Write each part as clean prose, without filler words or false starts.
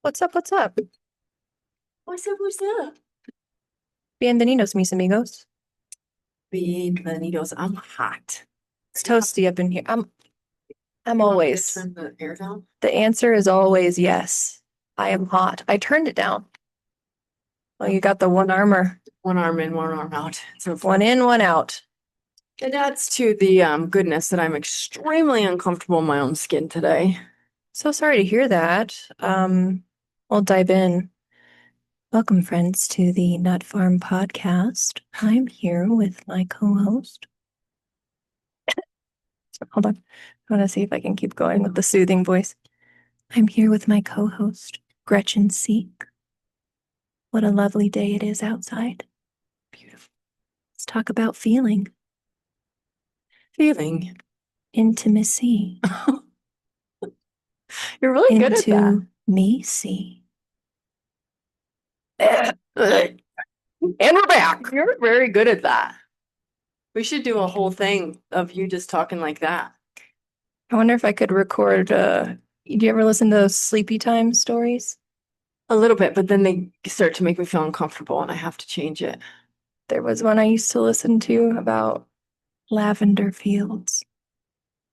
What's up? What's up? What's up? What's up? Bienvenidos, mis amigos. Bienvenidos. I'm hot. It's toasty up in here. I'm You want me to always. turn the air down? The answer is always yes. I am hot. I turned it down. Well, you got the one armor. One arm in, one arm out. So One in, one out. it adds to the goodness that I'm extremely uncomfortable in my own skin today. So sorry to hear that. We'll dive in. Welcome, friends, to the Nut Farm podcast. I'm here with my co-host. Hold on. I want to see if I can keep going with the soothing voice. I'm here with my co-host, Gretchen Seek. What a lovely day it is outside. Beautiful. Let's talk about feeling, Feeling. intimacy, You're really good at that. into me see. And we're back. You're very good at that. We should do a whole thing of you just talking like that. I wonder if I could record. Do you ever listen to those sleepy time stories? A little bit, but then they start to make me feel uncomfortable and I have to change it. There was one I used to listen to about lavender fields.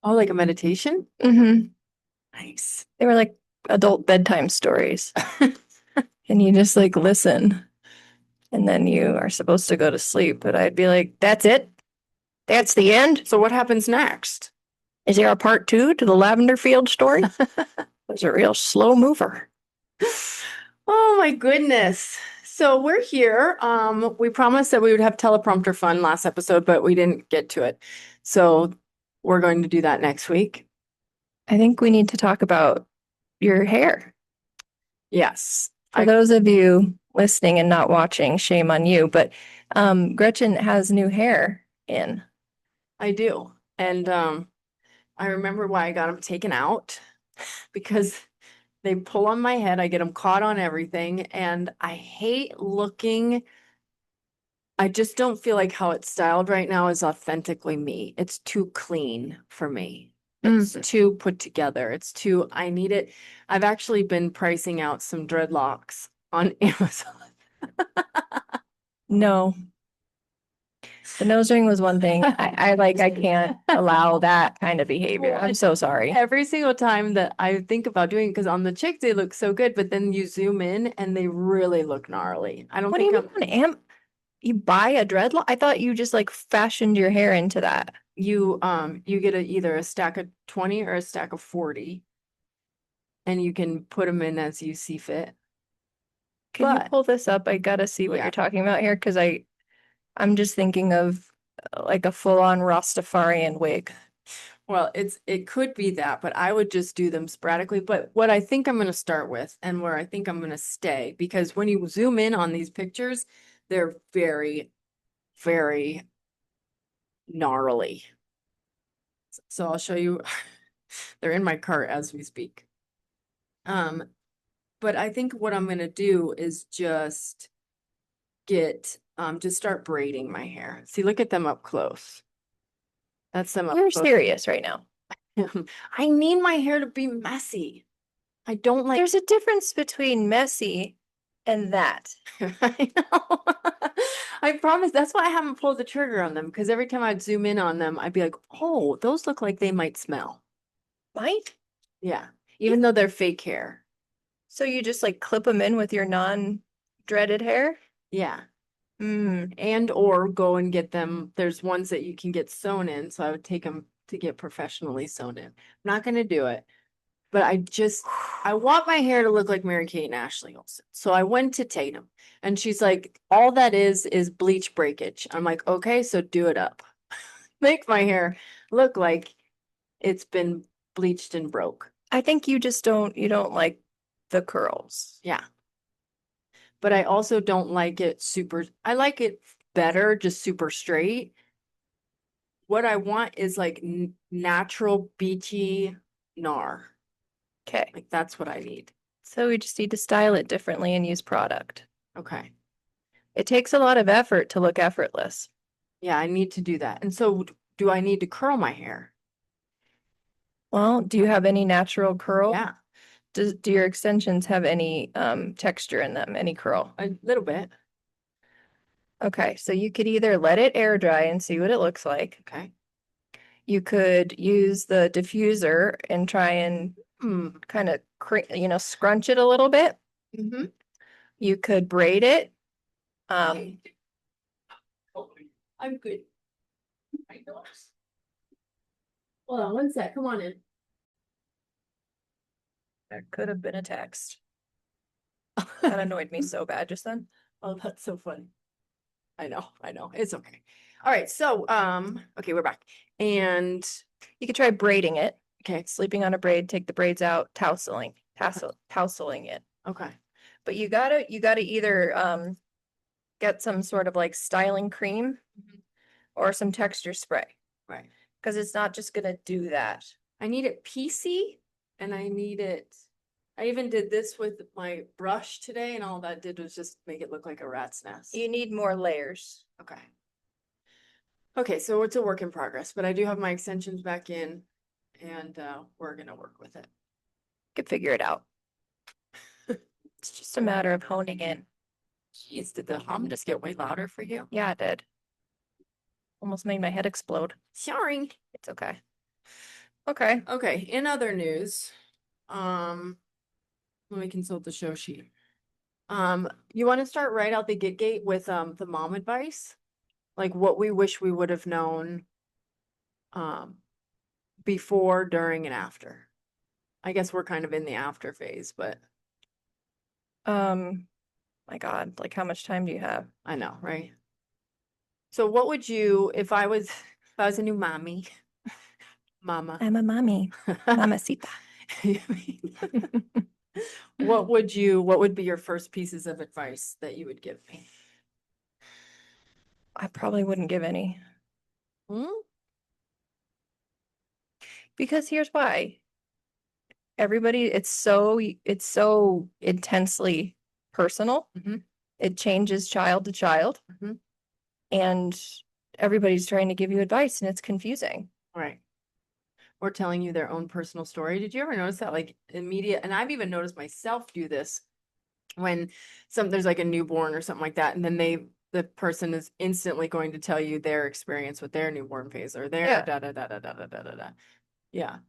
Oh, like a meditation? Mm-hmm. Nice. They were like adult bedtime stories, and you just like listen, and then you are supposed to go to sleep. But I'd be like, "That's it? That's the end? So what happens next? Is there a part two to the lavender field story?" It was a real slow mover. Oh my goodness. So we're here. We promised that we would have teleprompter fun last episode, but we didn't get to it. So we're going to do that next week. I think we need to talk about your hair. Yes. For those of you listening and not watching, shame on you, but Gretchen has new hair in. I do. And I remember why I got them taken out because they pull on my head. I get them caught on everything, and I hate looking. I just don't feel like how it's styled right now is authentically me. It's too clean for me. It's too put together. It's too, I need it. I've actually been pricing out some dreadlocks on Amazon. No, the nose ring was one thing. I can't allow that kind of behavior. I'm so sorry. Every single time that I think about doing it, because on the chick they look so good, but then you zoom in and they really look gnarly. I don't What do you think mean on you buy a dreadlock? I thought you just like fashioned your hair into that. you get either a stack of 20 or a stack of 40, and you can put them in as you see fit. Can you But pull this up? I gotta see what yeah, you're talking about here because I'm just thinking of like a full-on Rastafarian wig. well, it could be that, but I would just do them sporadically. But what I think I'm going to start with and where I think I'm going to stay, because when you zoom in on these pictures, they're very, very gnarly. So I'll show you. They're in my cart as we speak. Um, but I think what I'm going to do is just just start braiding my hair. See, look at them up close. That's them up You're close. serious right now. I need my hair to be messy. I don't like. There's a difference between messy and that. I know. I promise. That's why I haven't pulled the trigger on them, because every time I'd zoom in on them, I'd be like, oh, those look like they might smell. Might? Yeah. Even though they're fake hair. So you just like clip them in with your non-dreaded hair? Yeah. Mm. And or go and get them. There's ones that you can get sewn in. So I would take them to get professionally sewn in. I'm not going to do it, but I want my hair to look like Mary-Kate and Ashley Olsen. So I went to Tatum and she's like, all that is bleach breakage. I'm like, okay, so do it up. Make my hair look like it's been bleached and broke. I think you don't like the curls. Yeah. But I also don't like it I like it better, just super straight. What I want is like natural beachy gnar. Okay. Like that's what I need. So we just need to style it differently and use product. Okay. It takes a lot of effort to look effortless. Yeah, I need to do that. And so do I need to curl my hair? Well, do you have any natural curl? Yeah. do your extensions have any texture in them, any curl? A little bit. Okay, so you could either let it air dry and see what it looks like. Okay. You could use the diffuser and try and Hmm. kind of, scrunch it a little bit. Mm-hmm. You could braid it. I'm good. Hold on one sec. Come on in. That could have been a text. That annoyed me so bad just then. Oh, that's so funny. I know. It's okay. All right, so okay, we're back. And You could try braiding it. okay, Sleeping on a braid, take the braids out, tousling it. okay. But you gotta either get some sort of like styling cream or some texture spray. Right. Because it's not just gonna do that. I need it piecey and I even did this with my brush today and all that did was just make it look like a rat's nest. You need more layers. Okay. Okay, so it's a work in progress, but I do have my extensions back in and we're gonna work with it. Could figure it out. It's just a matter of honing in. Jeez, did the hum just get way louder for you? Yeah, it did. Almost made my head explode. Sorry. It's okay. Okay. Okay, in other news, let me consult the show sheet. You want to start right out the gate with the mom advice? Like what we wish we would have known before, during, and after. I guess we're kind of in the after phase, but My God, like how much time do you have? I know, right? So what would you, if I was a new mommy, mama, I'm a mommy. Mamacita. what would be your first pieces of advice that you would give me? I probably wouldn't give any. Hmm? Because here's why. It's so intensely personal. Mhm. It changes child to child. Mhm. And everybody's trying to give you advice and it's confusing. Right. Or telling you their own personal story. Did you ever notice that? Like immediate, and I've even noticed myself do this when there's like a newborn or something like that, and then the person is instantly going to tell you their experience with their newborn phase or their Yeah. da da da da da da da da da. Yeah.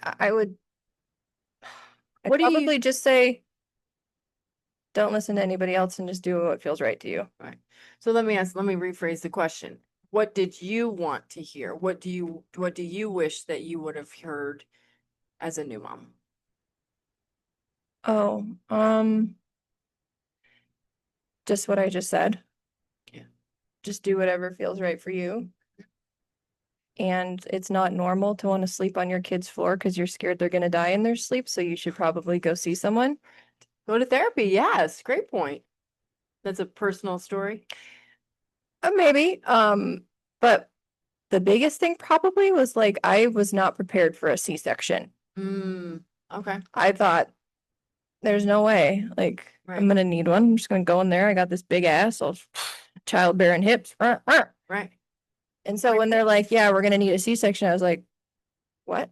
I would I'd What do you probably just say, don't listen to anybody else and just do what feels right to you. right? So let me rephrase the question. What did you want to hear? What do you wish that you would have heard as a new mom? Oh, just what I just said. Yeah. Just do whatever feels right for you. And it's not normal to want to sleep on your kid's floor because you're scared they're going to die in their sleep. So you should probably go see someone. Go to therapy. Yes, great point. That's a personal story. Maybe. But the biggest thing probably was like I was not prepared for a C-section. Okay. I thought there's no way. Like Right. I'm gonna need one. I'm just gonna go in there. I got this big ass, I'll childbearing hips. Right. And so when they're like, yeah, we're gonna need a C-section, I was like, what?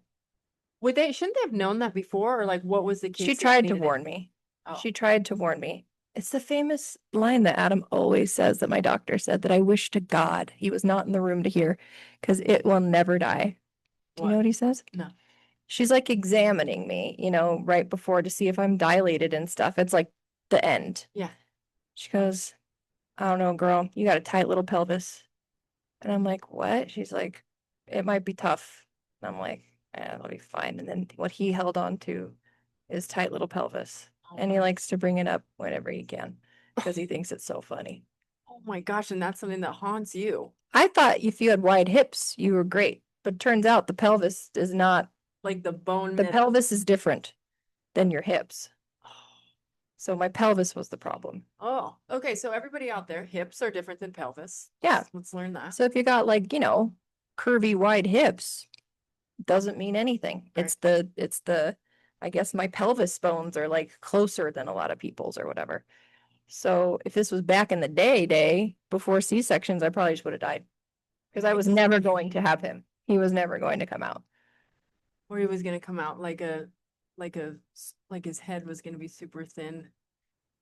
Shouldn't they have known that before? Or like, what was the case? She if tried to needed it? warn me. Oh. She tried to warn me. It's the famous line that Adam always says that my doctor said that I wish to God he was not in the room to hear because it will never die. Do you know what he says? No. She's like examining me, right before to see if I'm dilated and stuff. It's like the end. Yeah. She goes, I don't know, girl, you got a tight little pelvis. And I'm like, what? She's like, it might be tough. And I'm like, it'll be fine. And then what he held on to is tight little pelvis. And he likes to bring it up whenever he can because he thinks it's so funny. Oh my gosh, and that's something that haunts you. I thought if you had wide hips, you were great. But turns out the pelvis is not, Like the bone. the pelvis is different than your hips. So my pelvis was the problem. Oh, okay. So everybody out there, hips are different than pelvis. Yeah. Let's learn that. So if you got like, curvy wide hips, doesn't mean anything. Right. It's the I guess my pelvis bones are like closer than a lot of people's or whatever. So if this was back in the day before C-sections, I probably just would have died because I was never going to have him. He was never going to come out. Or he was going to come out like a like his head was gonna be super thin.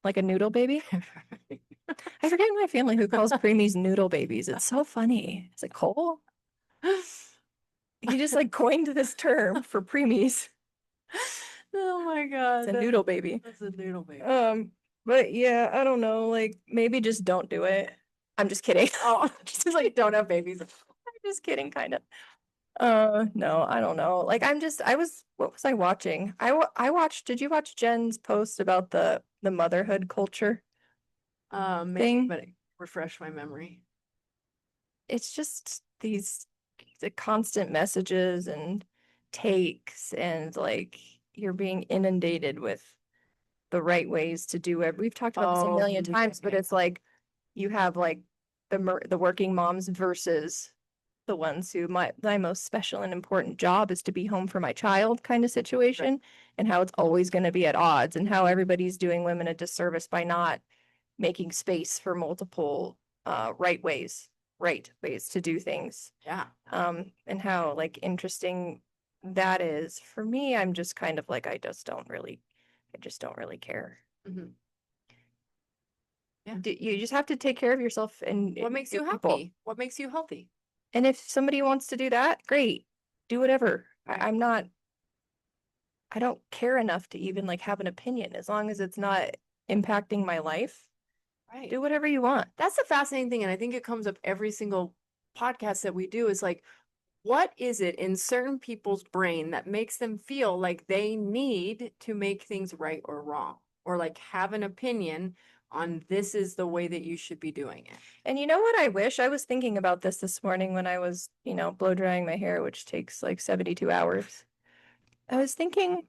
Like a noodle baby. I forget my family who calls preemies noodle babies. It's so funny. Is it Cole? He just like coined this term for preemies. Oh my It's God, a noodle baby. that's a noodle baby. But yeah, I don't know. Like maybe just don't do it. I'm just kidding. Oh, just like don't have babies. I'm just kidding, kind of. No, I don't know. Like what was I watching? I watched, did you watch Jen's post about the motherhood culture Maybe, thing? but refresh my memory. It's just the constant messages and takes and like you're being inundated with the right ways to do it. We've talked about this a Oh, million times, but it's like you have like the working moms versus the ones who my most special and important job is to be home for my child kind of right. situation, and how it's always going to be at odds, and how everybody's doing women a disservice by not making space for multiple right ways to do things. Yeah. And how like interesting that is. For me, I'm just kind of like I just don't really care. Hmm. Yeah. You just have to take care of yourself and What makes you good people. happy? What makes you healthy? And if somebody wants to do that, great. Do whatever. Right. I don't care enough to even like have an opinion as long as it's not impacting my life. Right. Do whatever you want. That's the fascinating thing. And I think it comes up every single podcast that we do is like, what is it in certain people's brain that makes them feel like they need to make things right or wrong, or like have an opinion on this is the way that you should be doing it? And you know what I wish? I was thinking about this morning when I was, blow drying my hair, which takes like 72 hours. I was thinking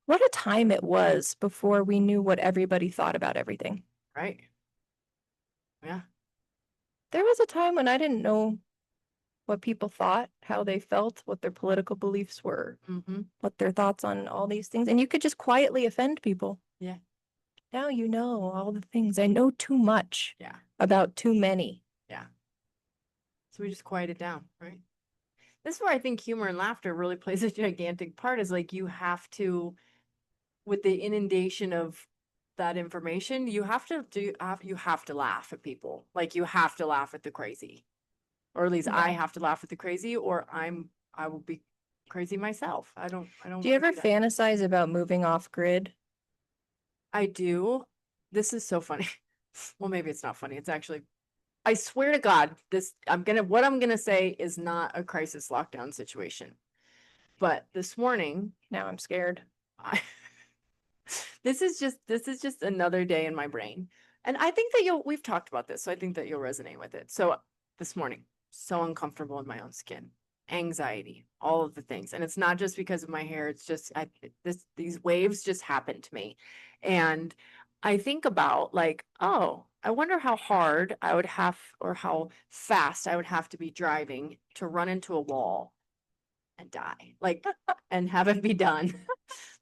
what a time it was before we knew what everybody thought about everything. Right. Yeah. There was a time when I didn't know what people thought, how they felt, what their political beliefs were, Mm-hmm. what their thoughts on all these things. And you could just quietly offend people. Yeah. Now you know all the things. I know too much Yeah. about too many. Yeah. So we just quiet it down, right? This is where I think humor and laughter really plays a gigantic part is like you have to, with the inundation of that information, you have to laugh at people. Like you have to laugh at the crazy. Or at least I Yeah. have to laugh at the crazy, or I will be crazy myself. I don't Do you want to ever do that. fantasize about moving off grid? I do. This is so funny. Well, maybe it's not funny. It's actually, I swear to God, what I'm gonna say is not a crisis lockdown situation. But this morning, Now I'm scared. I, this is just another day in my brain. And I think that we've talked about this, so I think that you'll resonate with it. So this morning, so uncomfortable in my own skin, anxiety, all of the things. And it's not just because of my hair, it's just these waves just happen to me. And I think about like, oh, I wonder how hard I would have or how fast I would have to be driving to run into a wall and die. Like and have it be done.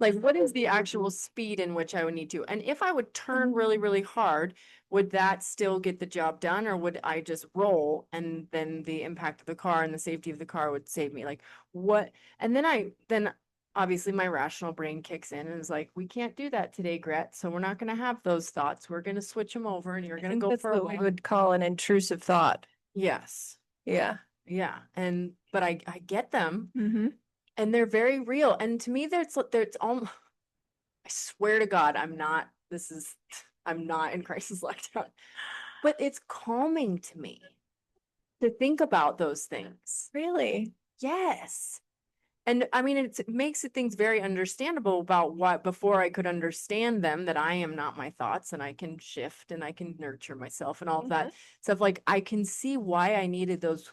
Like, what is the actual speed in which I would need to? And if I would turn really, really hard, would that still get the job done? Or would I just roll and then the impact of the car and the safety of the car would save me? Like, what? And then obviously my rational brain kicks in and is like, we can't do that today, Gret. So we're not going to have those thoughts. We're going to switch them over and you're I going to think go that's for a what we walk. would call an intrusive thought. Yes. Yeah. Yeah. But I get them Mm-hmm. and they're very real. And to me, there's almost, I swear to God, I'm not in crisis lockdown, but it's calming to me to think about those things. Really? Yes. And I mean, it makes things very understandable about what before I could understand them, that I am not my thoughts and I can shift and I can nurture myself and all of that stuff. Like I can see why I needed those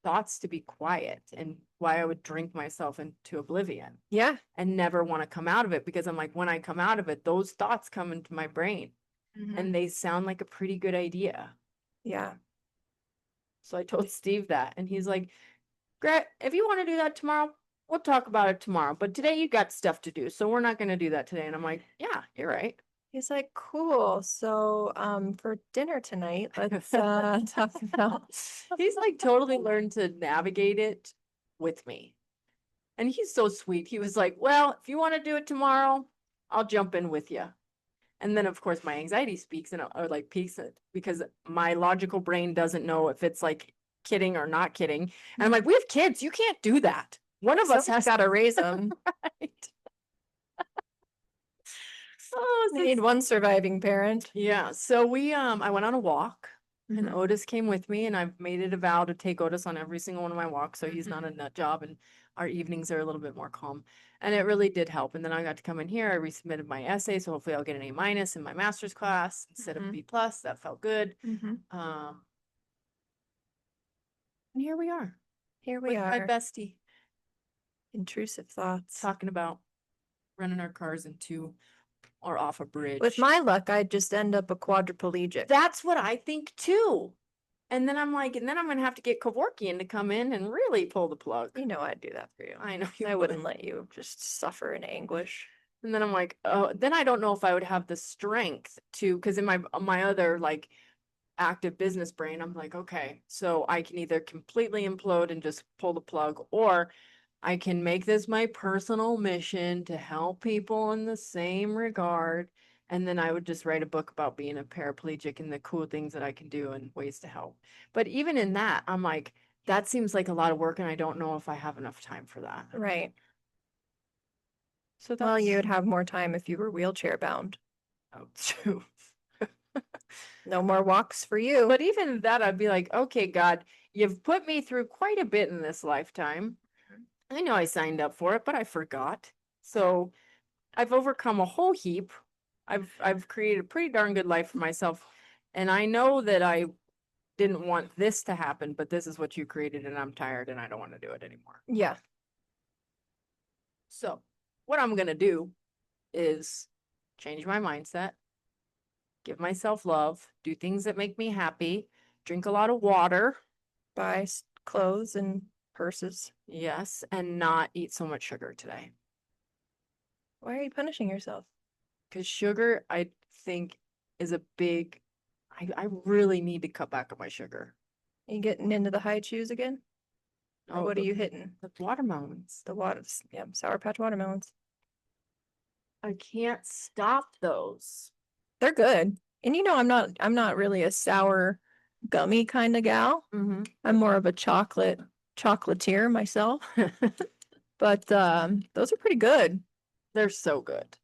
thoughts to be quiet and why I would drink myself into oblivion Yeah. and never want to come out of it because I'm like, when I come out of it, those thoughts come into my brain and they sound like a pretty good idea. Yeah. So I told Steve that, and he's like, Gret, if you want to do that tomorrow, we'll talk about it tomorrow. But today you got stuff to do, so we're not going to do that today. And I'm like, yeah, you're right. He's like, cool. So, for dinner tonight, let's talk about. He's like totally learned to navigate it with me. And he's so sweet. He was like, well, if you want to do it tomorrow, I'll jump in with you. And then, of course, my anxiety speaks and or like peaks it because my logical brain doesn't know if it's like kidding or not kidding. And I'm like, we have kids. You can't do that. One of us has got to raise them. right. Oh, They need one surviving parent. yeah. So I went on a walk and Mhm. Otis came with me and I've made it a vow to take Otis on every single one of my walks. So he's not a Mhm. nut job and our evenings are a little bit more calm. And it really did help. And then I got to come in here. I resubmitted my essay. So hopefully I'll get an A- in my master's class instead of Mhm. B plus. That felt good. Mhm. And here we are Here we with my are. bestie Intrusive thoughts. talking about running our cars into or off a bridge. With my luck, I'd just end up a quadriplegic. That's what I think too. And then I'm like, and then I'm gonna have to get Kevorkian to come in and really pull the plug. You know I'd do that for you. I know you I would. wouldn't let you just suffer in anguish. And then I'm like, oh, then I don't know if I would have the strength to, because in my other like active business brain, I'm like, okay, so I can either completely implode and just pull the plug, or I can make this my personal mission to help people in the same regard. And then I would just write a book about being a paraplegic and the cool things that I can do and ways to help. But even in that, I'm like, that seems like a lot of work, and I don't know if I have enough time for that. Right. So Well, that's you'd have more time if you were wheelchair bound. true. No more walks for you. But even that, I'd be like, okay, God, you've put me through quite a bit in this lifetime. I know I signed up for it, but I forgot. So I've overcome a whole heap. I've created a pretty darn good life for myself. And I know that I didn't want this to happen, but this is what you created, and I'm tired and I don't want to do it anymore. Yeah. So what I'm gonna do is change my mindset, give myself love, do things that make me happy, drink a lot of water, Buy clothes and purses. yes, and not eat so much sugar today. Why are you punishing yourself? Because sugar, I think, is a big, I really need to cut back on my sugar. Are you getting into the high chews again? Or Oh, what are you hitting? the watermelons. The water, yeah, Sour Patch watermelons. I can't stop those. They're good. And I'm not really a sour gummy kind of gal. Mm-hmm. I'm more of a chocolatier myself. But those are pretty good. They're so good.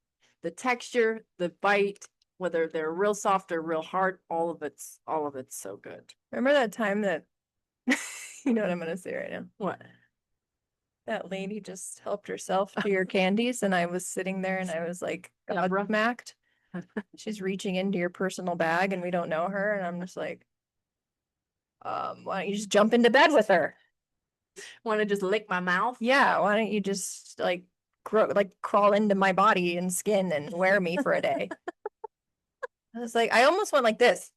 The texture, the bite, whether they're real soft or real hard, all of it's so good. Remember that time that you know what I'm gonna say right now? What? That lady just helped herself to your candies, and I was sitting there and I was like Deborah? smacked. She's reaching into your personal bag and we don't know her, and I'm just like, why don't you just jump into bed with her? Want to just lick my mouth? Yeah, why don't you just like crawl into my body and skin and wear me for a day? I was like, I almost went like this.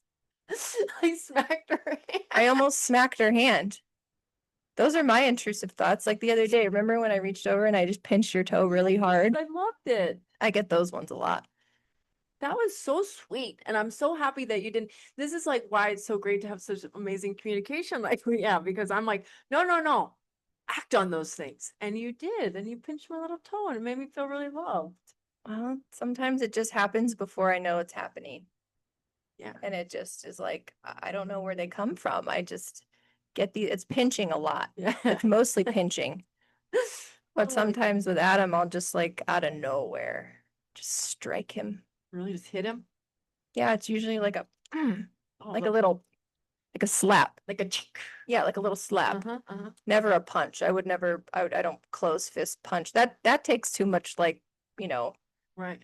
I smacked her hand. I almost smacked her hand. Those are my intrusive thoughts. Like the other day, remember when I reached over and I just pinched your toe really hard? I loved it. I get those ones a lot. That was so sweet. And I'm so happy that you didn't. This is like why it's so great to have such amazing communication like we have, because I'm like, no, no, no, act on those things. And you did. And you pinched my little toe and it made me feel really loved. Well, sometimes it just happens before I know it's happening. Yeah. And it just is like, I don't know where they come from. I just get it's pinching a lot. Yeah. It's mostly pinching. But Oh, sometimes with Adam, I'll just like out of nowhere, just strike him. really just hit him? Yeah, it's usually like a Oh, like a little like a slap. like a chick. Yeah, like a little slap. Uh-huh. Never a punch. I would never I don't close fist punch. That takes too much like, Right.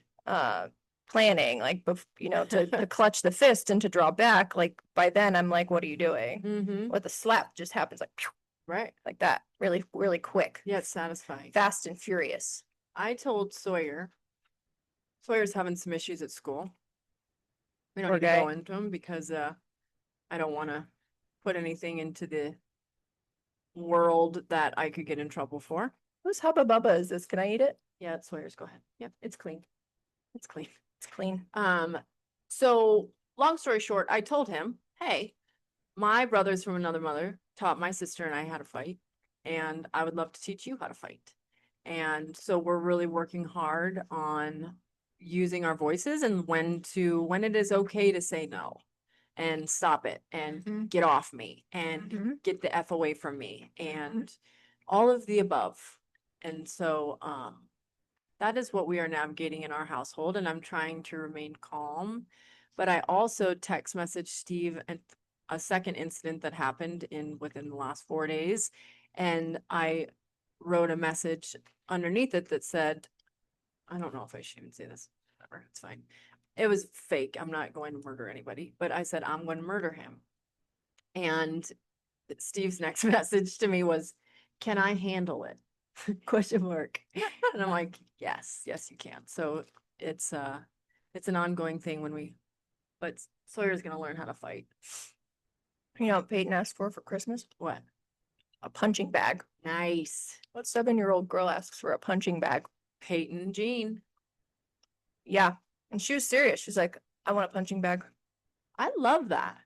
planning, like to clutch the fist and to draw back. Like by then I'm like, what are you doing? Mm-hmm. With the slap just happens like pew, Right. like that. Really, really quick. Yeah, it's satisfying. Fast and furious. I told Sawyer's having some issues at school. We don't Poor need to guy. go into them because I don't want to put anything into the world that I could get in trouble for. Whose Hubba Bubba is this? Can I eat it? Yeah, it's Sawyer's. Go ahead. Yep, it's clean. It's clean. It's clean. So long story short, I told him, hey, my brothers from another mother taught my sister and I how to fight, and I would love to teach you how to fight. And so we're really working hard on using our voices and when it is okay to say no and stop it and Mhm. get off me and Mhm. get the F away from me and all of the above. And so that is what we are navigating in our household, and I'm trying to remain calm. But I also text message Steve and a second incident that happened in within the last 4 days, and I wrote a message underneath it that said, I don't know if I should even say this. Whatever, it's fine. It was fake. I'm not going to murder anybody, but I said I'm going to murder him. And Steve's next message to me was, "Can I handle it?" Question mark. And I'm like, yes, yes, you can. So it's uh it's an ongoing thing but Sawyer's gonna learn how to fight. You know what Peyton asked for Christmas? What? A punching bag. Nice. What 7-year-old girl asks for a punching bag? Peyton Jean. Yeah. And she was serious. She's like, I want a punching bag. I love that.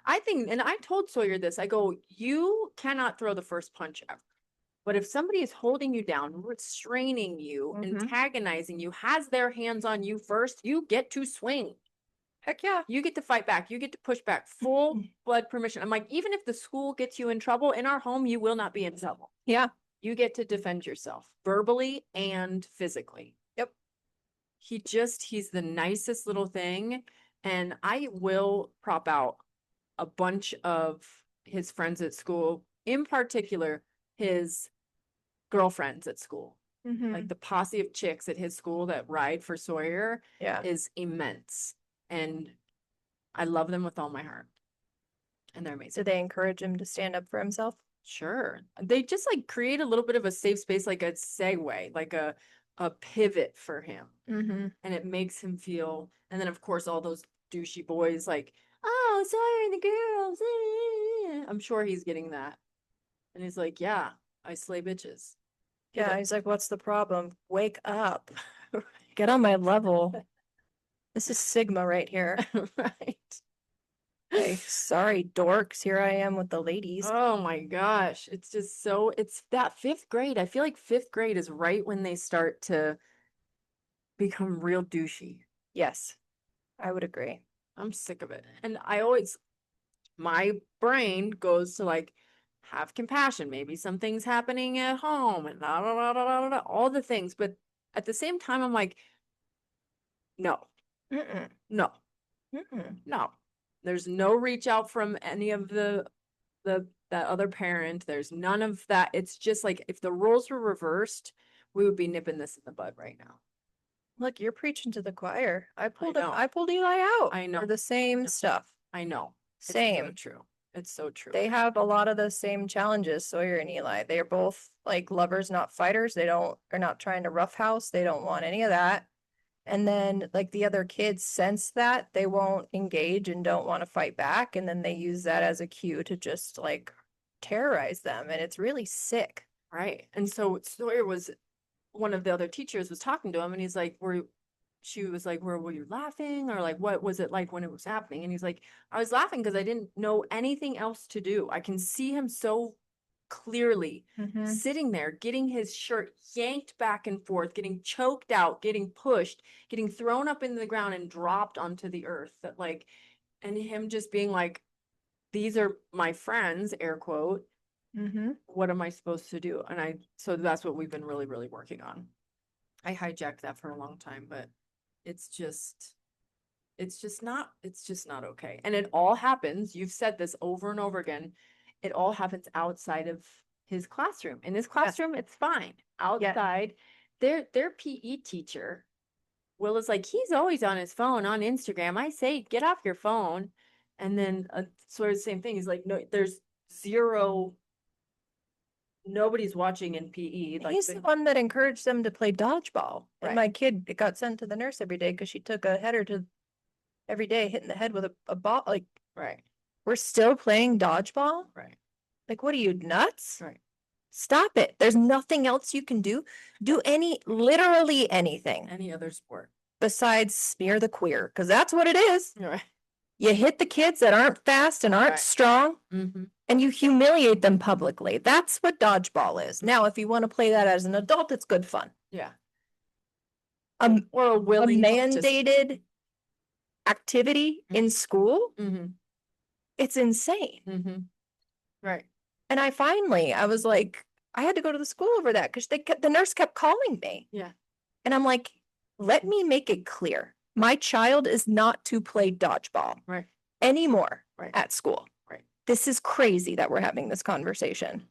I think, and I told Sawyer this, I go, you cannot throw the first punch ever. But if somebody is holding you down, restraining you, antagonizing you, has their hands on you first, you get to swing. Heck yeah. You get to fight back. You get to push back. Full blood permission. I'm like, even if the school gets you in trouble, in our home, you will not be in trouble. Yeah. You get to defend yourself verbally and physically. Yep. He's the nicest little thing. And I will prop out a bunch of his friends at school, in particular, his girlfriends at school. Like the posse of chicks at his school that ride for Sawyer is immense. And I love them with all my heart. And they're amazing. Did they encourage him to stand up for himself? Sure. They just like create a little bit of a safe space, like a segue, like a pivot for him. And it makes him feel, and then of course all those douchey boys like, oh, sorry, the girls. I'm sure he's getting that. And he's like, yeah, I slay bitches. Yeah, he's like, what's the problem? Wake up. Get on my level. This is Sigma right here. Right. Like, sorry, dorks. Here I am with the ladies. Oh my gosh. It's just so, it's that fifth grade. I feel like fifth grade is right when they start to become real douchey. Yes, I would agree. I'm sick of it. And my brain goes to like, have compassion. Maybe something's happening at home and all the things. But at the same time, I'm like, no, no, no. There's no reach out from any of that other parent. There's none of that. It's just like if the roles were reversed, we would be nipping this in the bud right now. Look, you're preaching to the choir. I pulled Eli out. I know. For the same stuff. I know. Same. It's so true. It's so true. They have a lot of the same challenges, Sawyer and Eli. They are both like lovers, not fighters. They're not trying to roughhouse. They don't want any of that. And then like the other kids sense that they won't engage and don't want to fight back. And then they use that as a cue to just like terrorize them. And it's really sick. Right. And so Sawyer was one of the other teachers was talking to him and he's like, she was like, were you laughing? Or like, what was it like when it was happening? And he's like, I was laughing because I didn't know anything else to do. I can see him so clearly sitting there, getting his shirt yanked back and forth, getting choked out, getting pushed, getting thrown up into the ground and dropped onto the earth. That like, and him just being like, these are my friends, air quote. What am I supposed to do? And so that's what we've been really, really working on. I hijacked that for a long time, but it's just not okay. And it all happens, you've said this over and over again, it all happens outside of his classroom. In his classroom, it's fine. Outside, their PE teacher, Will, is like, he's always on his phone on Instagram. I say, get off your phone. And then sort of the same thing. He's like, no, there's nobody's watching in PE. Like he's the one that encouraged them to play dodgeball. And my kid got sent to the nurse every day because she took a header to every day hitting the head with a ball. Like, we're still playing dodgeball? Like, what are you, nuts? Stop it. There's nothing else you can do. Do literally anything. Any other sport. Besides smear the queer, because that's what it is. You hit the kids that aren't fast and aren't Right. strong, Mm-hmm. and you humiliate them publicly. That's what dodgeball is. Now, if you want to play that as an adult, it's good fun. Yeah. A, Or a a willing mandated activity Mm. in school, Mm-hmm. it's insane. Mm-hmm. Right. And I was like, I had to go to the school over that because the nurse kept calling me. Yeah. And I'm like, let me make it clear. My child is not to play dodgeball Right. anymore Right. at school. Right. This is crazy that we're having this conversation.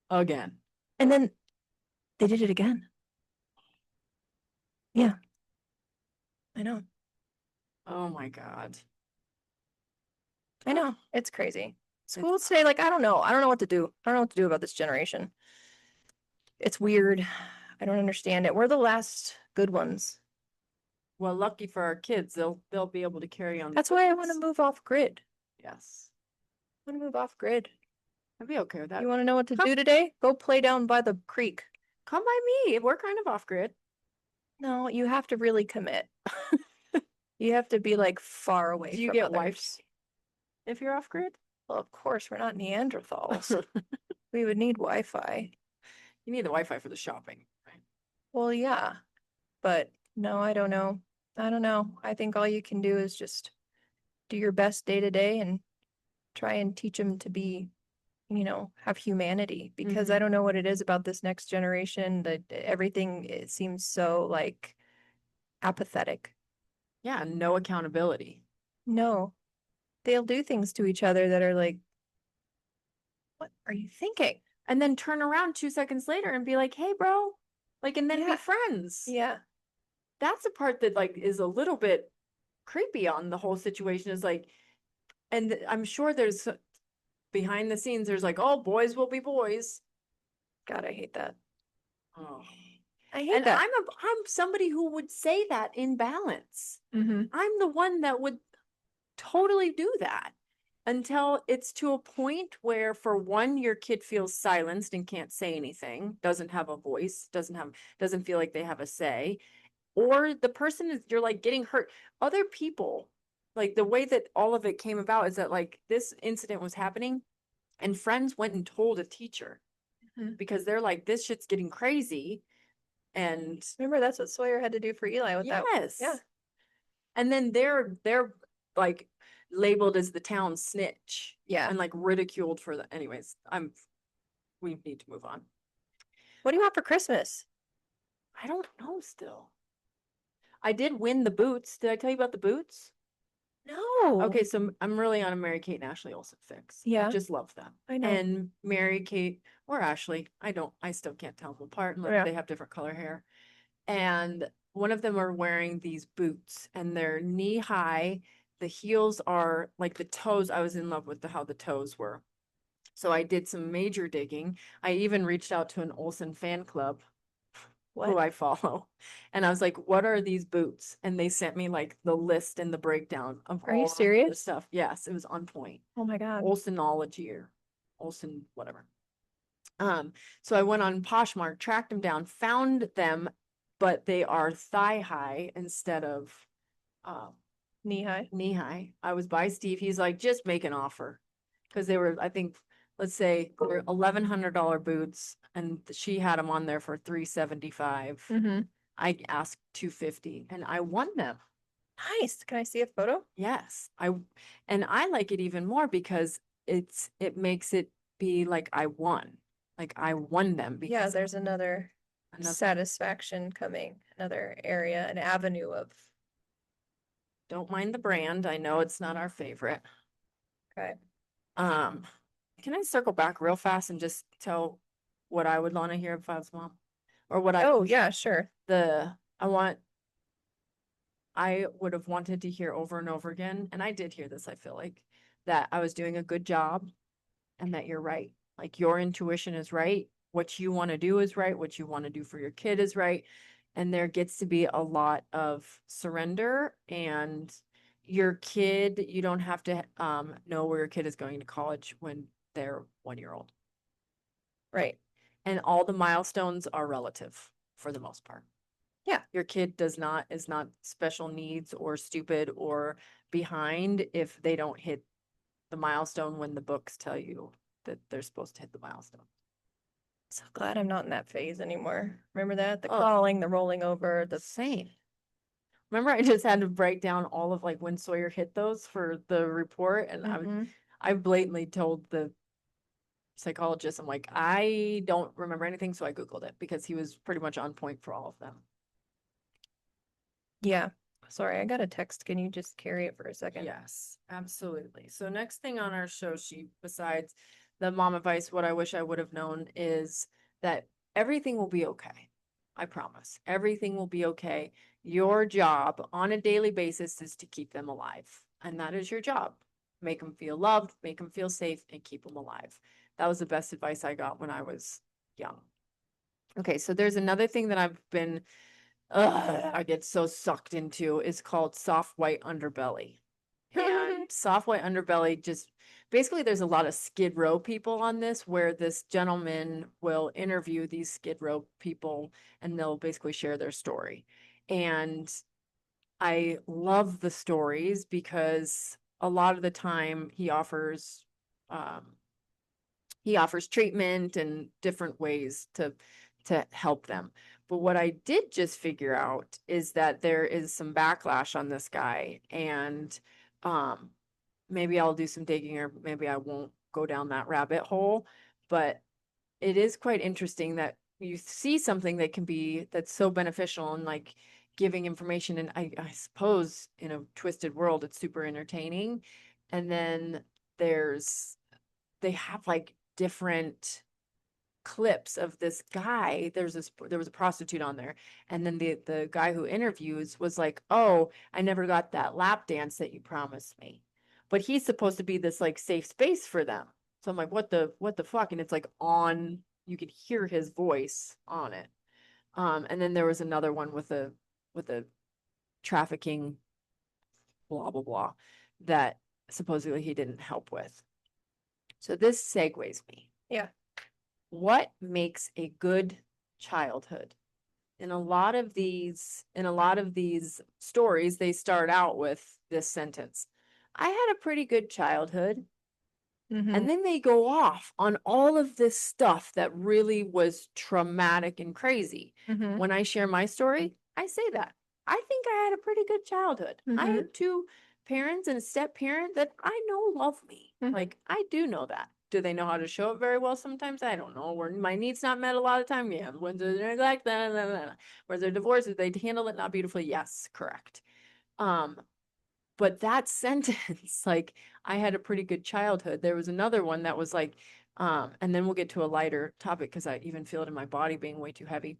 Again. And then they did it again. Yeah, I know. Oh my God. I know. It's crazy. Schools today, like, I don't know. I don't know what to do. I don't know what to do about this generation. It's weird. I don't understand it. We're the last good ones. Well, lucky for our kids, they'll be able to carry on. That's why I want to move off grid. Yes. I want to move off grid. I'd be okay with that. You want to know what to Come, do today? Go play down by the creek. come by me. We're kind of off grid. No, you have to really commit. You have to be like far away Do you from get others. wipes if you're off grid? Well, of course, we're not Neanderthals. We would need Wi-Fi. You need the Wi-Fi for the shopping, right? Well, yeah, but no, I don't know. I don't know. I think all you can do is just do your best day to day and try and teach them to be, have humanity because I don't know what it is about this next generation that everything it seems so like apathetic. Yeah, no accountability. No, they'll do things to each other that are like, what are you thinking? And then turn around 2 seconds later and be like, hey, bro. Like, and then be Yeah. friends. Yeah. That's the part that like is a little bit creepy on the whole situation is like, and I'm sure there's behind the scenes, there's like, oh, boys will be boys. God, I hate that. Oh. I hate And that. I'm somebody who would say that in balance. Mm-hmm. I'm the one that would totally do that until it's to a point where for one your kid feels silenced and can't say anything, doesn't have a voice, doesn't feel like they have a say, or the person is you're like getting hurt. Other people, like the way that all of it came about is that like this incident was happening and friends went and told a teacher Mm-hmm. because they're like this shit's getting crazy and Remember, that's what Sawyer had to do for Eli with that. yes. Yeah. And then they're like labeled as the town snitch. Yeah. And like ridiculed for the anyways, we need to move on. What do you want for Christmas? I don't know still. I did win the boots. Did I tell you about the boots? No. Okay, so I'm really on a Mary Kate and Ashley Olsen fix. Yeah. I just love them. I know. And Mary Kate or Ashley, I still can't tell them apart unless they have different color hair. And one of them are wearing these boots and they're knee high. The heels are like the toes. I was in love with how the toes were. So I did some major digging. I even reached out to an Olsen fan club who I follow. And I was like, what are these boots? And they sent me like the list and the breakdown of Are you all of the serious? stuff. Yes, it was on point. Oh my God. Olsenology or Olsen, whatever. So I went on Poshmark, tracked them down, found them, but they are thigh high instead of Knee high. knee high. I was by Steve. He's like, just make an offer. Because they were, I think, let's say they're $1,100 boots, and she had them on there for $375. Mm-hmm. I asked $250 and I won them. Nice. Can I see a photo? Yes. And I like it even more because it makes it be like I won. Like I won them Yeah, because there's another satisfaction coming, another area, an avenue of. don't mind the brand. I know it's not our favorite. Okay. Can I circle back real fast and just tell what I would want to hear if I was mom? Or what Oh, yeah, sure. I would have wanted to hear over and over again, and I did hear this, I feel like, that I was doing a good job and that you're right. Like your intuition is right. What you want to do is right. What you want to do for your kid is right. And there gets to be a lot of surrender and your kid, you don't have to know where your kid is going to college when they're 1 year old. Right. And all the milestones are relative for the most part. Yeah. Your kid is not special needs or stupid or behind if they don't hit the milestone when the books tell you that they're supposed to hit the milestone. So glad I'm not in that phase anymore. Remember that? The Oh, crawling, the rolling over, the insane. Remember, I just had to break down all of like when Sawyer hit those for the report, and mm-hmm. I blatantly told the psychologist, I'm like, I don't remember anything, so I Googled it because he was pretty much on point for all of them. Yeah. Sorry, I got a text. Can you just carry it for a second? Yes, absolutely. So next thing on our show sheet, besides the mom advice, what I wish I would have known is that everything will be okay. I promise. Everything will be okay. Your job on a daily basis is to keep them alive. And that is your job. Make them feel loved, make them feel safe, and keep them alive. That was the best advice I got when I was young. Okay, so there's another thing that I've been, I get so sucked into is called soft white underbelly. And soft white underbelly just basically there's a lot of Skid Row people on this where this gentleman will interview these Skid Row people and they'll basically share their story. And I love the stories because a lot of the time um, he offers treatment and different ways to help them. But what I did just figure out is that there is some backlash on this guy, and um, maybe I'll do some digging, or maybe I won't go down that rabbit hole. But it is quite interesting that you see something that can be that's so beneficial and like giving information, and I suppose in a twisted world it's super entertaining. And then there's they have like different clips of this guy. There was a prostitute on there, and then the guy who interviews was like, "Oh, I never got that lap dance that you promised me," but he's supposed to be this like safe space for them. So I'm like, what the fuck? And it's like on. You could hear his voice on it. And then there was another one with a trafficking blah blah blah that supposedly he didn't help with. So this segues me. Yeah. What makes a good childhood? In a lot of these stories, they start out with this sentence. I had a pretty good childhood. Mm-hmm. And then they go off on all of this stuff that really was traumatic and crazy. Mm-hmm. When I share my story, I say that. I think I had a pretty good childhood. I Mm-hmm. had two parents and a step parent that I know love me. Mm-hmm. Like, I do know that. Do they know how to show it very well sometimes? I don't know. Where my needs not met a lot of time, yeah. When there's neglect, where they're divorced, they handle it not beautifully. Yes, correct. Um, but that sentence, like, I had a pretty good childhood. There was another one that was like, and then we'll get to a lighter topic because I even feel it in my body being way too heavy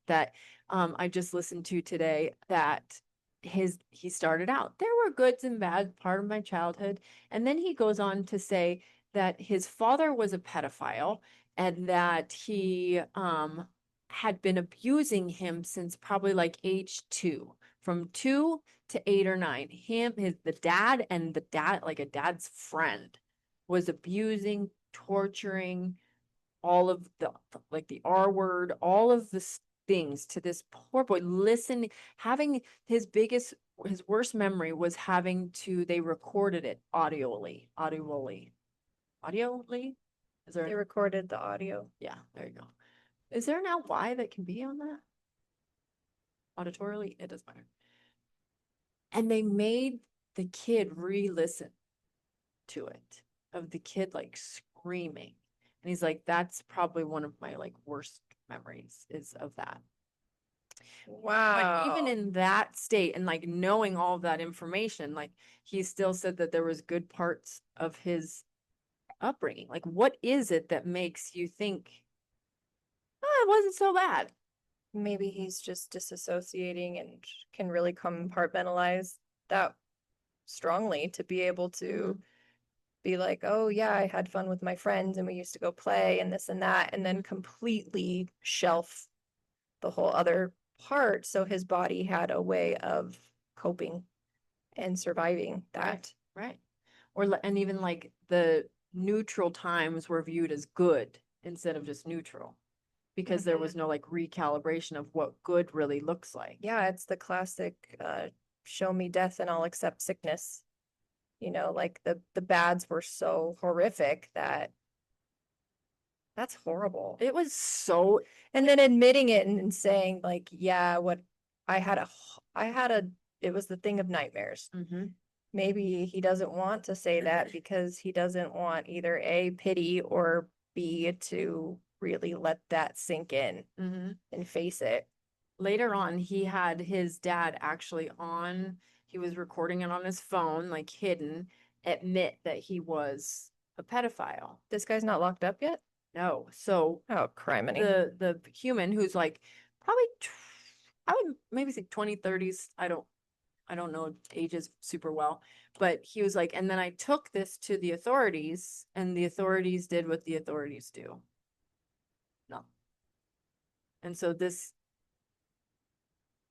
that I just listened to today that he started out. There were goods and bad part of my childhood, and then he goes on to say that his father was a pedophile and that he had been abusing him since probably like age 2, from 2 to 8 or 9. The dad and the dad, like a dad's friend, was abusing, torturing, all of the like the R word, all of the things to this poor boy. Listen, having his worst memory was having to they recorded it audioly. Is there They an recorded the audio. yeah, there you go. Is there an ly that can be on that? Auditorily? It doesn't matter. And they made the kid re-listen to it of the kid like screaming. And he's like, that's probably one of my like worst memories is of that. But even Wow. in that state and like knowing all of that information, like he still said that there was good parts of his upbringing. Like, what is it that makes you think, oh, it wasn't so bad? Maybe he's just disassociating and can really compartmentalize that strongly to be able to be like, oh, yeah, I had fun with my friends and we used to go play and this and that, and then completely shelf the whole other part. So his body had a way of coping and surviving Right, that. right. And even like the neutral times were viewed as good instead of just neutral. because there was no like recalibration of what good really looks like. Yeah, it's the classic show me death and I'll accept sickness. You know, like the bads were so horrific that that's horrible. It was so, And then admitting it and saying like, yeah, what I had a I had a it was the thing of nightmares. mm-hmm, Maybe he doesn't want to say that because he doesn't want either A, pity, or B, to really let that sink in mm-hmm. and face it. Later on, he had his dad actually on, he was recording it on his phone, like hidden, admit that he was a pedophile. This guy's not locked up yet? No. So Oh, criminy. the human who's like probably I would maybe say 20, 30s. I don't know ages super well, but he was like, and then I took this to the authorities, and the authorities did what the authorities do. No. And so this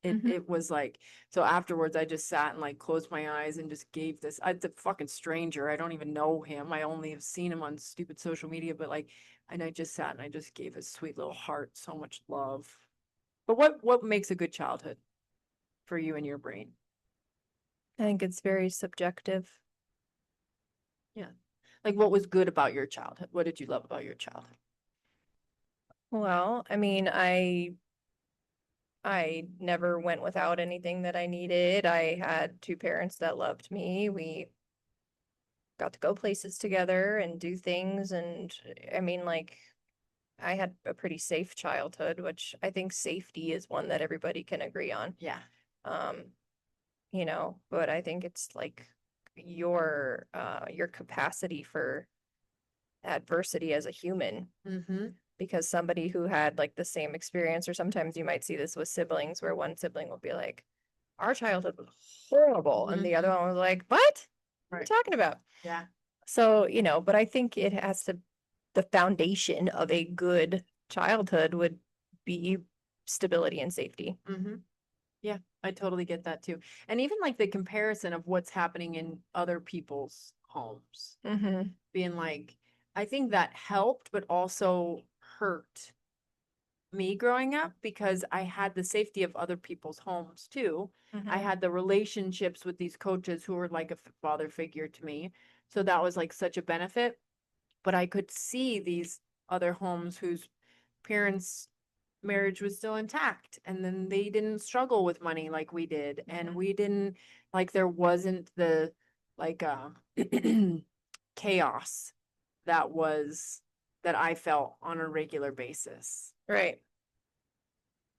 Mhm. it was like, so afterwards I just sat and like closed my eyes and just gave this, I the fucking stranger, I don't even know him, I only have seen him on stupid social media, but like, and I just sat and I just gave his sweet little heart so much love. But what makes a good childhood for you and your brain? I think it's very subjective. Yeah. Like what was good about your childhood? What did you love about your childhood? Well, I mean, I never went without anything that I needed. I had two parents that loved me. We got to go places together and do things. And I mean, like, I had a pretty safe childhood, which I think safety is one that everybody can agree on. Yeah. Um, you know, but I think it's like your capacity for adversity as a human, Mm-hmm. because somebody who had like the same experience, or sometimes you might see this with siblings where one sibling will be like, our childhood was horrible, and the other Mm-hmm. one was like, what are you Right. talking about? Yeah. So, you know, but I think it has to, the foundation of a good childhood would be stability and safety. Mm-hmm. Yeah, I totally get that too. And even like the comparison of what's happening in other people's homes, Mm-hmm. being like, I think that helped, but also hurt me growing up because I had the safety of other people's homes too. I Mm-hmm. had the relationships with these coaches who were like a father figure to me. So that was like such a benefit. But I could see these other homes whose parents' marriage was still intact and then they didn't struggle with money like we did. And we didn't, like, there wasn't the like chaos that was that I felt on a regular basis. Right.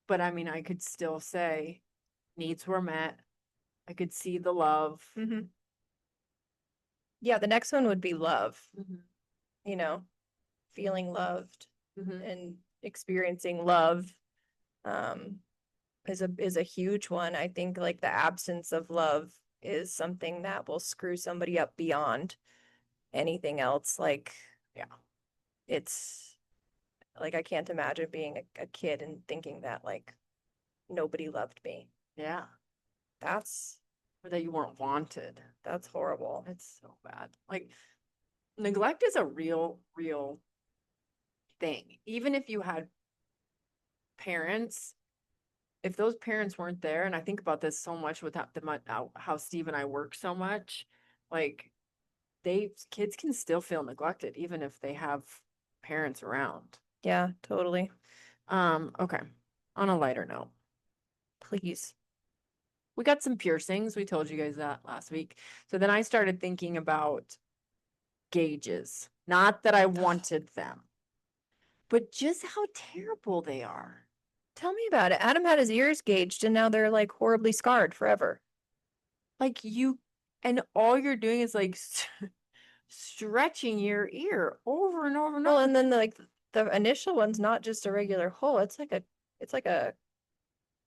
But I mean, I could still say needs were met. I could see the love. Mm-hmm. Yeah, the next one would be love, Mm-hmm. you know, feeling loved Mm-hmm. and experiencing love. Um, is a huge one. I think like the absence of love is something that will screw somebody up beyond anything else. Like, Yeah. it's like I can't imagine being a kid and thinking that like nobody loved me. Yeah. That's Or that you weren't wanted. that's horrible. It's so bad. Like neglect is a real thing. Even if you had parents, if those parents weren't there, and I think about this so much with how Steve and I work so much, like they kids can still feel neglected even if they have parents around. Yeah, totally. Okay. On a lighter note, Please. we got some piercings. We told you guys that last week. So then I started thinking about gauges. Not that I wanted them, but just how terrible they are. Tell me about it. Adam had his ears gauged and now they're like horribly scarred forever. Like you, and all you're doing is like stretching your ear over and over and Well, over. and then like the initial one's not just a regular hole. It's like a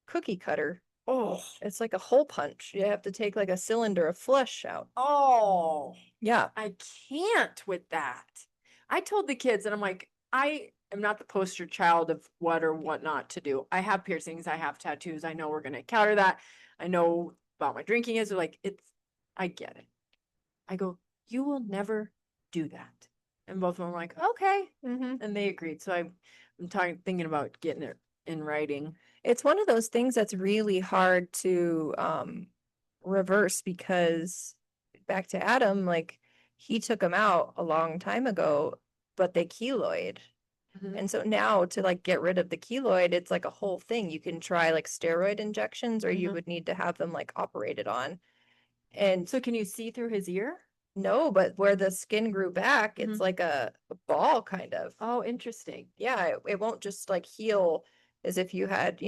cookie cutter. Oh, It's like a hole punch. You have to take like a cylinder of flesh out. oh, Yeah. I can't with that. I told the kids, and I'm like, I am not the poster child of what or what not to do. I have piercings, I have tattoos. I know we're going to counter that. I know about my drinking is like, I get it. I go, you will never do that. And both of them were like, okay. Mm-hmm. And they agreed. So thinking about getting it in writing. It's one of those things that's really hard to reverse because back to Adam, like he took them out a long time ago, but they keloid. Mhm. And so now to like get rid of the keloid, it's like a whole thing. You can try like steroid injections or you Mhm. would need to have them like operated on. And So can you see through his ear? no, but where the skin grew back, it's Mhm. like a ball kind of. Oh, interesting. Yeah, it won't just like heal as if you had,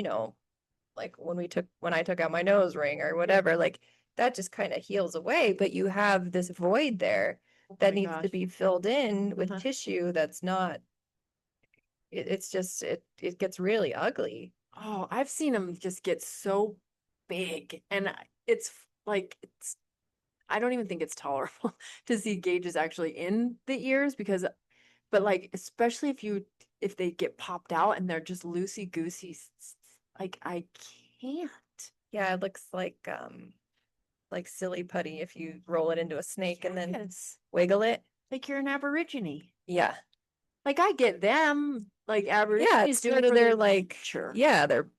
like when I took out my nose ring or whatever, like that just kind of heals away, but you have this void there Oh that my needs to gosh. be filled in with Uh-huh. tissue that's not it's just it gets really ugly. Oh, I've seen him just get so big, and it's like I don't even think it's tolerable to see gauges actually in the ears because, but like especially if they get popped out and they're just loosey goosey, like I can't. Yeah, it looks like silly putty if you roll it into a snake and then Yes, wiggle it. like you're an aborigine. Yeah. Like I get them, like Yeah, aborigines it's do it sort of for their their like nature. yeah, they're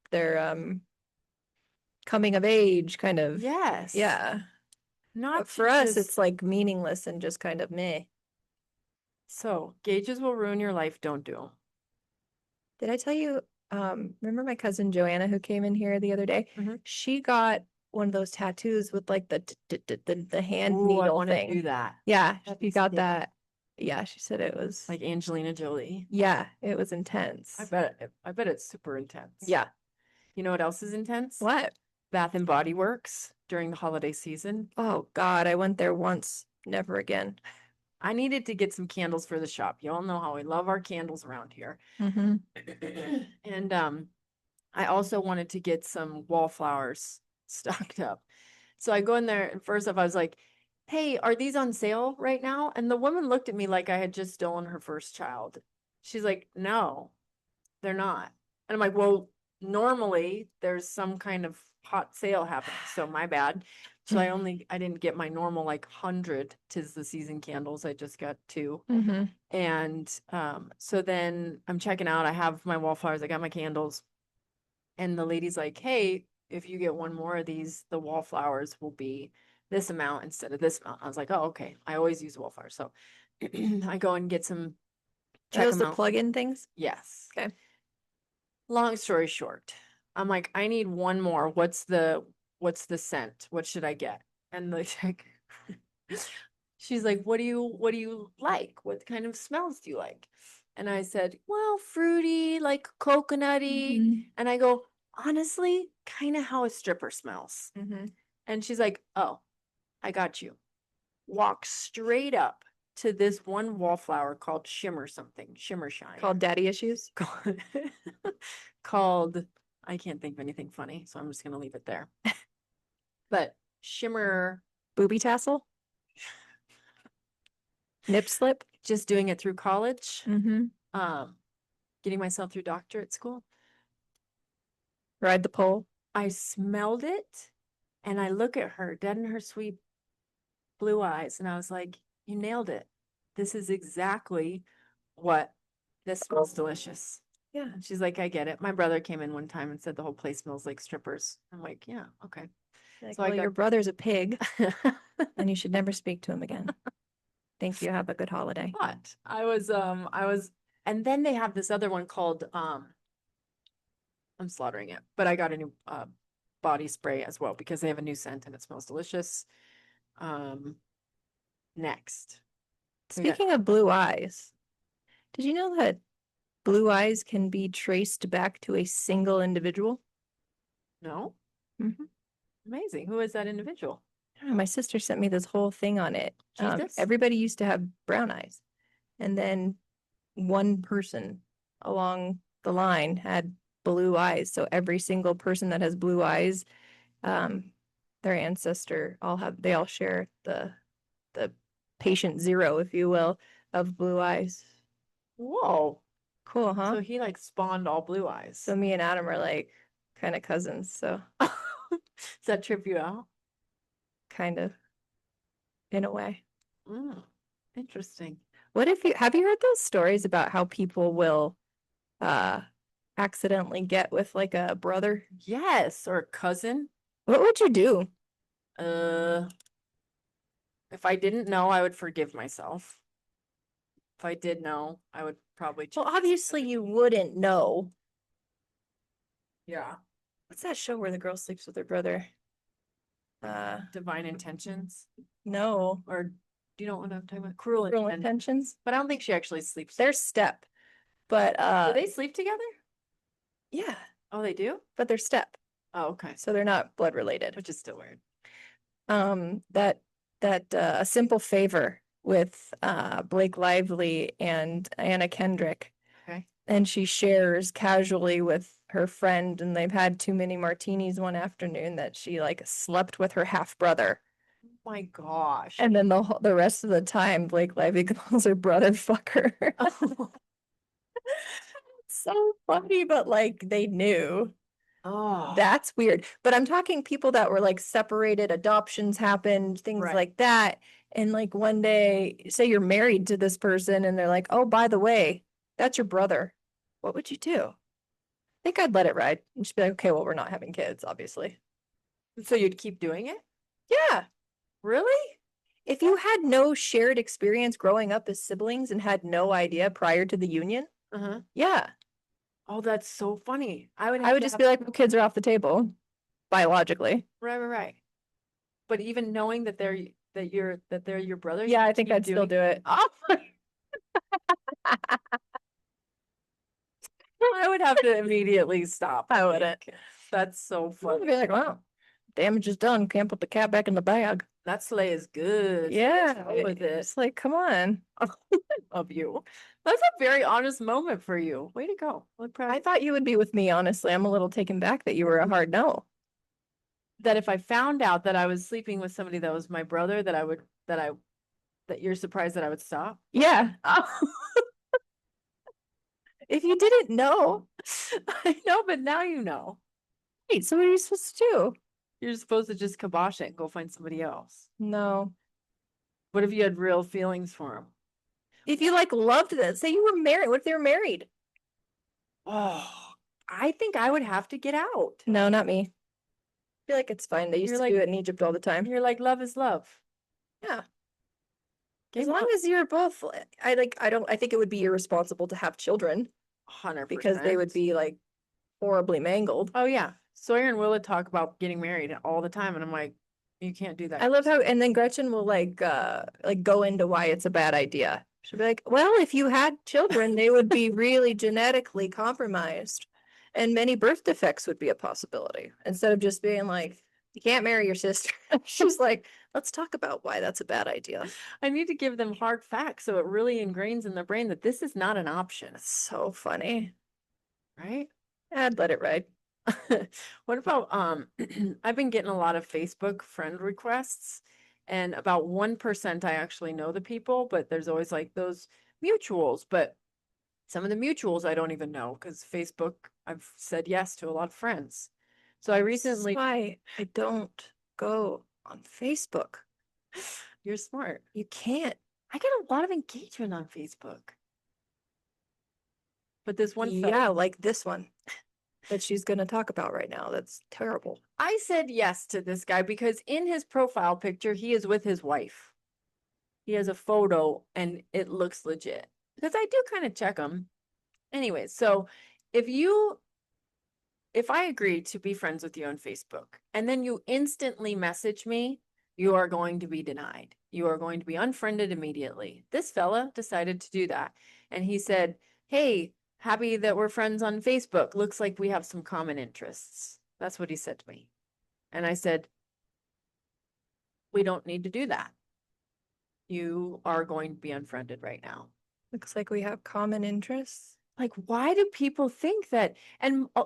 coming of age kind of. Yes, Yeah. But not to for us just it's like meaningless and just kind of meh. so gauges will ruin your life. Don't do 'em. Did I tell you, remember my cousin Joanna who came in here the other day? Mhm. She got one of those tattoos with like the hand Ooh, I needle want to do thing. that. Yeah, That'd she be got sick. that. Yeah, she said it was, Like Angelina Jolie. yeah, it was intense. I bet it's super intense. Yeah. You know what else is intense? What? Bath and Body Works during the holiday season. Oh God, I went there once, never again. I needed to get some candles for the shop. You all know how we love our candles around here. Mm-hmm. And I also wanted to get some wallflowers stocked up. So I go in there and first off I was like, "Hey, are these on sale right now?" And the woman looked at me like I had just stolen her first child. She's like, "No, they're not." And I'm like, "Well, normally there's some kind of hot sale happening, so my bad." So I didn't get my normal like 100 'tis the season candles. I just got two. Mm-hmm. And so then I'm checking out. I have my wallflowers, I got my candles, and the lady's like, "Hey, if you get one more of these, the wallflowers will be this amount instead of this amount." I was like, "Oh, okay." I always use wallflowers. So I go and get some, Are check those them the out. plug-in things? Yes. Okay. Long story short, I'm like, I need one more. What's the scent? What should I get? And the chick, she's like, what do you like? What kind of smells do you like? And I said, well, fruity, like coconutty. Mm-hmm. And I go, honestly, kind of how a stripper smells. Mm-hmm. And she's like, oh, I got you. Walk straight up to this one wallflower called Shimmer something, Shimmer Shine. Called daddy issues? Called, called I can't think of anything funny, so I'm just gonna leave it there. But Shimmer, Booby tassel? Nip slip? just doing it through college, Mm-hmm. um, getting myself through doctorate school. Ride the pole? I smelled it and I look at her dead in her sweet blue eyes, and I was like, you nailed it. This is exactly what this smells delicious. Yeah. And she's like, I get it. My brother came in one time and said the whole place smells like strippers. I'm like, yeah, okay. Like, So I well, got your brother's a pig and you should never speak to him again. Thank you. Have a good holiday. but I was and then they have this other one called I'm slaughtering it, but I got a new body spray as well because they have a new scent and it smells delicious. Um next. We got Speaking of blue eyes, did you know that blue eyes can be traced back to a single individual? no? Mhm. Amazing. Who is that individual? I don't know, my sister sent me this whole thing on it. Jesus? Everybody used to have brown eyes, and then one person along the line had blue eyes. So every single person that has blue eyes, um, their ancestor they all share the patient zero, if you will, of blue eyes. Whoa. Cool, huh? So he like spawned all blue eyes. So me and Adam are like kind of cousins, so Does that trip you out? kind of in a way. Mm, interesting. What if you have you heard those stories about how people will uh accidentally get with like a brother? Yes, or a cousin. What would you do? Uh, if I didn't know, I would forgive myself. If I did know, I would probably Well, change. obviously you wouldn't know. Yeah. What's that show where the girl sleeps with her brother? Divine Intentions. No. Or do you know what I'm talking about? Cruel Cruel Intentions. Intentions. But I don't think she actually sleeps. They're step. But Do they sleep together? yeah, Oh, they do? but they're step. Oh, okay. So they're not blood related. Which is still weird. That A Simple Favor with Blake Lively and Anna Kendrick. Okay. And she shares casually with her friend, and they've had too many martinis one afternoon that she like slept with her half brother. Oh my gosh. And then the rest of the time, Blake Lively calls her brother fucker. Oh. So funny, but like they knew. Oh. That's weird. But I'm talking people that were like separated, adoptions happened, things Right. like that. And like one day, say you're married to this person and they're like, oh, by the way, that's your brother. What would you do? I think I'd let it ride and just be like, okay, well, we're not having kids, obviously. So you'd keep doing it? Yeah. Really? If you had no shared experience growing up as siblings and had no idea prior to the union, Uh-huh. yeah, Oh, that's so funny. I would I have would to just have, be like, well, kids are off the table biologically. right. But even knowing that they're your brother, Yeah, I you'd think keep I'd still doing do it. Oh, I would have to immediately stop. I wouldn't. That's so I'd funny. be like, wow, damage is done. Can't put the cat back in the bag. That sleigh is good. Yeah, With it. it's like, come on. Of you. That's a very honest moment for you. Way to go. I'm proud. I thought you would be with me, honestly. I'm a little taken back that you were a hard no. That if I found out that I was sleeping with somebody that was my brother, that you're surprised that I would stop. Yeah. If you didn't know, I know, but now you know. wait, so what are you supposed to do? You're supposed to just kibosh it and go find somebody else. No. What if you had real feelings for him? If you like loved this, say you were married. What if they were married? Oh, I think I would have to get out. No, not me. I feel like it's fine. They used You're to like- do it in Egypt all the time. You're like, love is love. Yeah. Game As long as you're both, I think it would be irresponsible to have children 100%. because they would be like horribly mangled. Oh yeah. Sawyer and Willa talk about getting married all the time, and I'm like, you can't do that. I love how, and then Gretchen will like go into why it's a bad idea. She'll be like, well, if you had children, they would be really genetically compromised, and many birth defects would be a possibility. Instead of just being like, you can't marry your sister. She's like, let's talk about why that's a bad idea. I need to give them hard facts so it really ingrains in their brain that this is not an option, It's so funny. right? I'd let it ride. What about I've been getting a lot of Facebook friend requests, and about 1% I actually know the people, but there's always like those mutuals, but some of the mutuals I don't even know because Facebook, I've said yes to a lot of friends. So I recently, Why I don't go on Facebook. you're smart. You can't. I get a lot of engagement on Facebook. But this one Yeah, fella, like this one that she's going to talk about right now. That's terrible. I said yes to this guy because in his profile picture, he is with his wife. He has a photo and it looks legit because I do kind of check them. Anyway, so if you, if I agree to be friends with you on Facebook and then you instantly message me, you are going to be denied. You are going to be unfriended immediately. This fella decided to do that. And he said, hey, happy that we're friends on Facebook. Looks like we have some common interests. That's what he said to me. And I said, we don't need to do that. You are going to be unfriended right now. Looks like we have common interests. Like, why do people think that? And a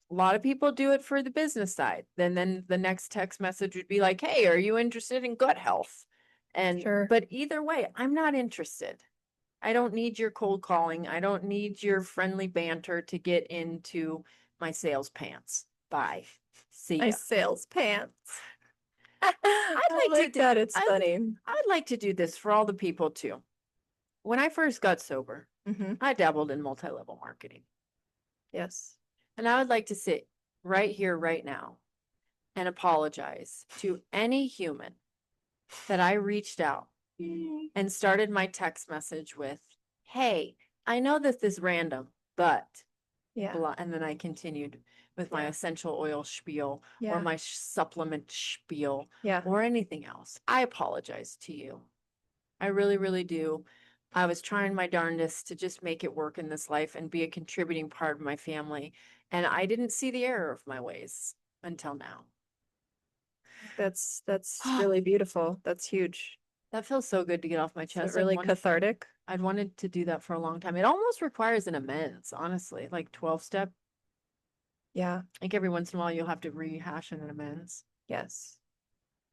lot of people do it for the business side. Then the next text message would be like, hey, are you interested in gut health? And Sure. but either way, I'm not interested. I don't need your cold calling. I don't need your friendly banter to get into my sales pants. Bye. See My ya. sales pants. I'd like to that. It's I'd- funny. I'd like to do this for all the people too. When I first got sober, Mm-hmm. I dabbled in multi-level marketing. Yes. And I would like to sit right here, right now, and apologize to any human that I reached out and started my text message with, hey, I know this is random, but Yeah. blah. And then I continued with my Yeah. essential oil spiel or Yeah. my supplement spiel Yeah. or anything else. I apologize to you. I really, really do. I was trying my darndest to just make it work in this life and be a contributing part of my family. And I didn't see the error of my ways until now. That's really beautiful. That's huge. That feels so good to get off my It's chest. really cathartic. I'd wanted to do that for a long time. It almost requires an amends, honestly, like 12 step. Yeah. Like every once in a while, you'll have to rehash an amends. Yes.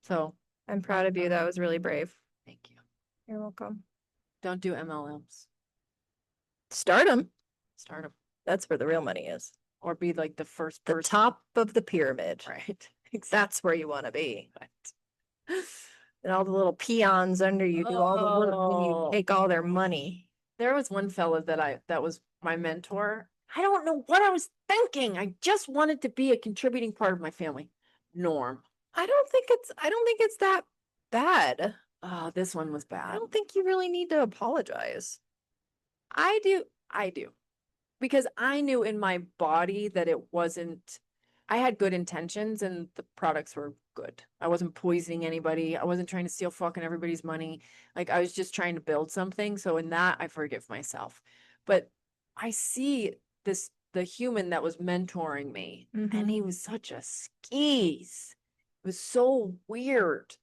So I'm proud of you. That was really brave. thank you. You're welcome. Don't do MLMs. Start them. Start them. That's where the real money is. Or be like the first The person. top of the pyramid. Right. That's where you want to be. And all the little peons under you do all the work and you Oh. take all their money. There was one fella that was my mentor. I don't know what I was thinking. I just wanted to be a contributing part of my family. Norm. I don't think it's that bad. Oh, this one was I bad. don't think you really need to apologize. I do. I do. Because I knew in my body that it wasn't, I had good intentions and the products were good. I wasn't poisoning anybody. I wasn't trying to steal fucking everybody's money. Like I was just trying to build something. So in that, I forgive myself. But I see the human that was mentoring me, and he was such a skis. It was so weird.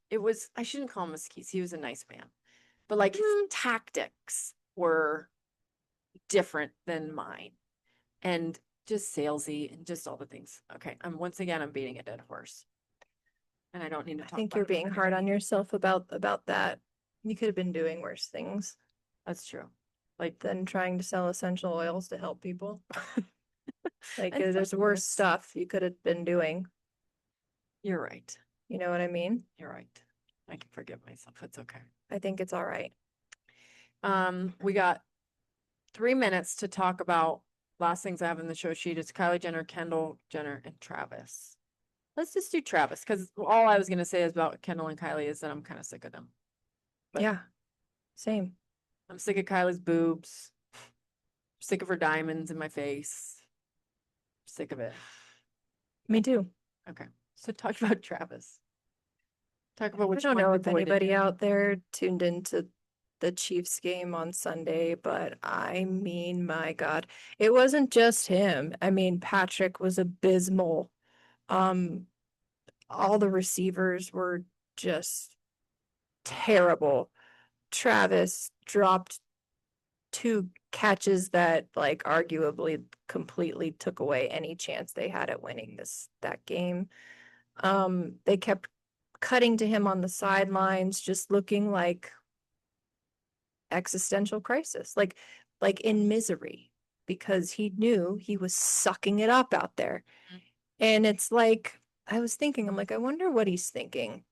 I shouldn't call him a skis. He was a nice man. But like his tactics were different than mine and just salesy and just all the things. Okay, I'm beating a dead horse, and I don't need to I talk think about you're it. being hard on yourself about that. You could have been doing worse things That's true. Like than trying to sell essential oils to help people. Like and there's worse stuff you could have been doing. you're right. You know what I mean? You're right. I can forgive myself. It's okay. I think it's all right. We got 3 minutes to talk about last things I have in the show sheet. It's Kylie Jenner, Kendall Jenner, and Travis. Let's just do Travis because all I was gonna say is about Kendall and Kylie is that I'm kind of sick of them. But Yeah, same. I'm sick of Kylie's boobs. Sick of her diamonds in my face. Sick of it. Me too. Okay. So talk about Travis. Talk about I what you don't want know to if avoid. anybody out there tuned into the Chiefs game on Sunday, but I mean, my God, it wasn't just him. I mean, Patrick was abysmal. Um, all the receivers were just terrible. Travis dropped two catches that like arguably completely took away any chance they had at winning that game. They kept cutting to him on the sidelines, just looking like existential crisis, like in misery, because he knew he was sucking it up out there. And it's like I was thinking, I'm like, I wonder what he's thinking.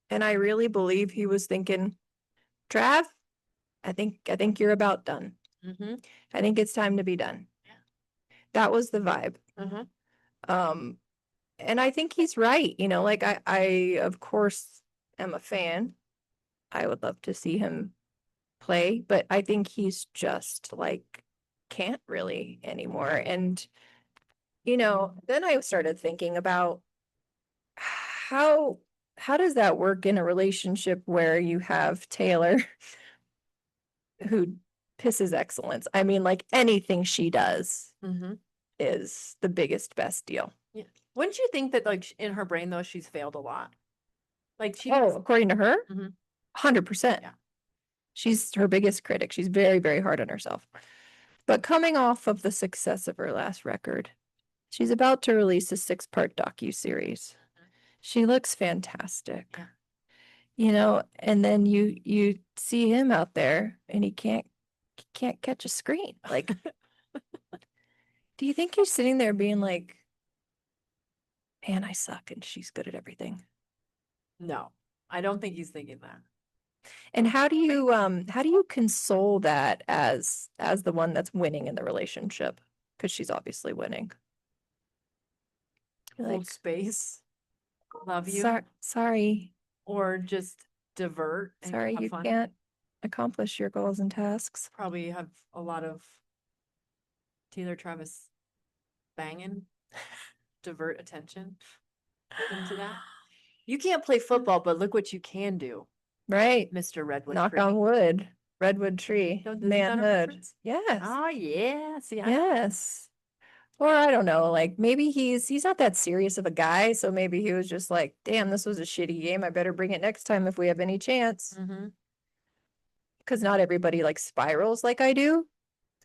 And I really believe he was thinking, Trav, I think you're about done. Mm-hmm. I think it's time to be done. That was the vibe. Mm-hmm. Um, and I think he's right. You know, like I of course am a fan. I would love to see him play, but I think he's just like can't really anymore. And then I started thinking about how how does that work in a relationship where you have Taylor who pisses excellence? I mean, like anything she does Mm-hmm. is the biggest, best deal. Yeah. Wouldn't you think that like in her brain though she's failed a lot? Like she Oh, according to her, Mhm. 100%. Yeah. She's her biggest critic. She's very, very hard on herself. But coming off of the success of her last record, she's about to release a 6-part docu-series. She looks fantastic. Yeah. And then you see him out there and he can't catch a screen. Like, do you think he's sitting there being like, man, I suck and she's good at everything? No, I don't think he's thinking that. And how do you console that as the one that's winning in the relationship? because she's obviously winning. Be Hold like, space, love you, sorry, or just divert and sorry, have you fun. can't accomplish your goals and tasks. Probably have a lot of Taylor Travis banging, divert attention into that. You can't play football, but look what you can do, Right. Mr. Redwood Knock Tree. on wood. Redwood tree. Isn't that a Manhood. reference? Yes. Oh yeah. See, I Yes. Or I don't know, like maybe he's not that serious of a guy, so maybe he was just like, damn, this was a shitty game. I better bring it next time if we have any chance. mm-hmm. Because not everybody like spirals like I do.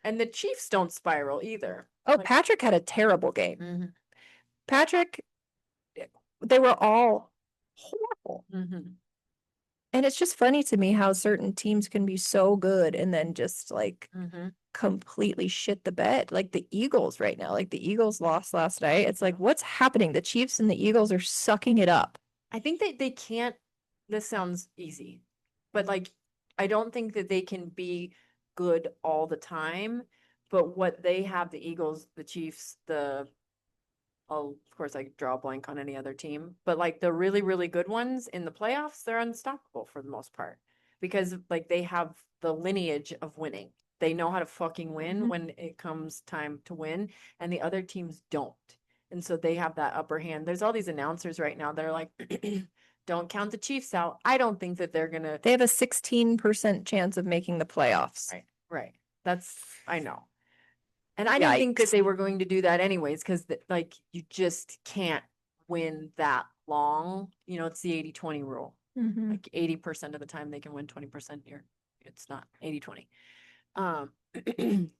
And the Chiefs don't spiral either. Oh, Like, Patrick had a terrible game. mhm, Patrick, they were all horrible. mhm, And it's just funny to me how certain teams can be so good and then just like mhm. completely shit the bed. Like the Eagles right now. Like the Eagles lost last night. It's like, what's happening? The Chiefs and the Eagles are sucking it up. I think that they can't. This sounds easy, but like, I don't think that they can be good all the time. But what they have, the Eagles, the Chiefs, of course, I draw a blank on any other team, but like the really, really good ones in the playoffs, they're unstoppable for the most part because like they have the lineage of winning. They know how to fucking win Mhm. when it comes time to win, and the other teams don't. And so they have that upper hand. There's all these announcers right now that are like, don't count the Chiefs out. I don't think that they're gonna. They have a 16% chance of making the playoffs. Right, right. That's, I know. And I didn't think that Yikes. they were going to do that anyways, because like you just can't win that long. You know, it's the 80-20 rule. Mhm. Like 80% of the time they can win 20% here. It's not 80-20. Um,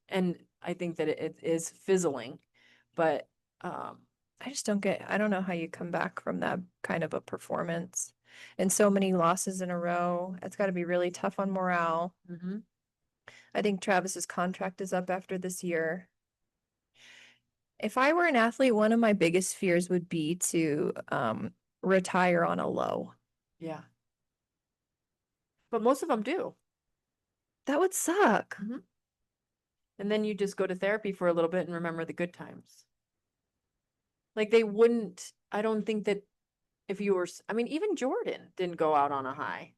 and I think that it is fizzling, but I just don't get, I don't know how you come back from that kind of a performance and so many losses in a row. It's got to be really tough on morale. mhm. I think Travis's contract is up after this year. If I were an athlete, one of my biggest fears would be to retire on a low. Yeah. But most of them do. That would suck. Mhm. And then you just go to therapy for a little bit and remember the good times. Like they wouldn't, I don't think that if you were, I mean, even Jordan didn't go out on a high,